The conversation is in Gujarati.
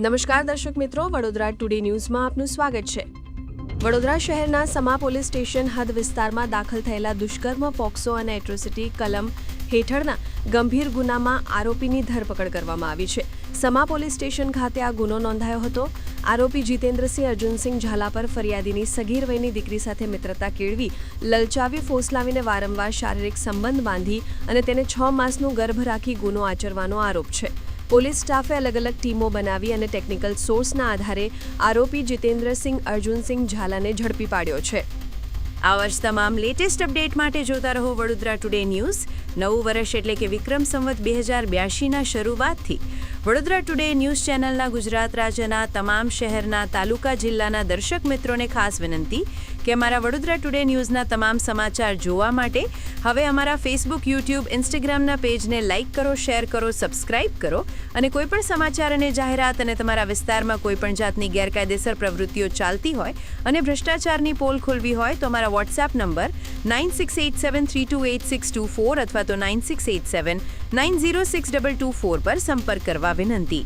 નમસ્કાર દર્શક મિત્રો, વડોદરા ટુડે ન્યૂઝમાં આપનું સ્વાગત છે. વડોદરા શહેરના સમા પોલીસ સ્ટેશન હદ વિસ્તારમાં દાખલ થયેલા દુષ્કર્મ, પોક્સો અને એટ્રોસિટી કલમ હેઠળના ગંભીર ગુનામાં આરોપીની ધરપકડ કરવામાં આવી છે. સમા પોલીસ સ્ટેશન ખાતે આ ગુનો નોંધાયો હતો. આરોપી જીતેન્દ્રસિંહ અર્જુનસિંહ ઝાલા પર ફરિયાદીની સગીર વયની દીકરી સાથે મિત્રતા કેળવી, લલચાવી, ફોસલાવીને વારંવાર શારીરિક સંબંધ બાંધી અને તેને 6 માસનું ગર્ભ રાખી ગુનો આચરવાનો આરોપ છે. પોલીસ સ્ટાફે અલગ અલગ ટીમો બનાવી અને ટેકનિકલ સોર્સના આધારે આરોપી જીતેન્દ્રસિંહ અર્જુનસિંહ ઝાલાને ઝડપી પાડ્યો છે. આ વર્ષ તમામ લેટેસ્ટ અપડેટ માટે જોતા રહો વડોદરા ટુડે ન્યૂઝ. નવું વર્ષ એટલે કે વિક્રમ સંવત 2082ના શરૂઆતથી વડોદરા ટુડે ન્યૂઝ ચેનલના ગુજરાત રાજ્યના તમામ શહેરના, તાલુકા, જિલ્લાના દર્શક મિત્રોને ખાસ વિનંતી કે અમારા વડોદરા ટુડે ન્યૂઝના તમામ સમાચાર જોવા માટે હવે અમારા ફેસબુક, યુટ્યુબ, ઇન્સ્ટાગ્રામના પેજને લાઇક કરો, શેર કરો, સબસ્ક્રાઇબ કરો અને કોઈપણ સમાચાર અને જાહેરાત અને તમારા વિસ્તારમાં કોઈપણ જાતની ગેરકાયદેસર પ્રવૃત્તિઓ ચાલતી હોય અને ભ્રષ્ટાચારની પોલ ખોલવી હોય તો અમારા વોટ્સએપ નંબર 9687328624 અથવા તો 9687906224 પર સંપર્ક કરવા વિનંતી.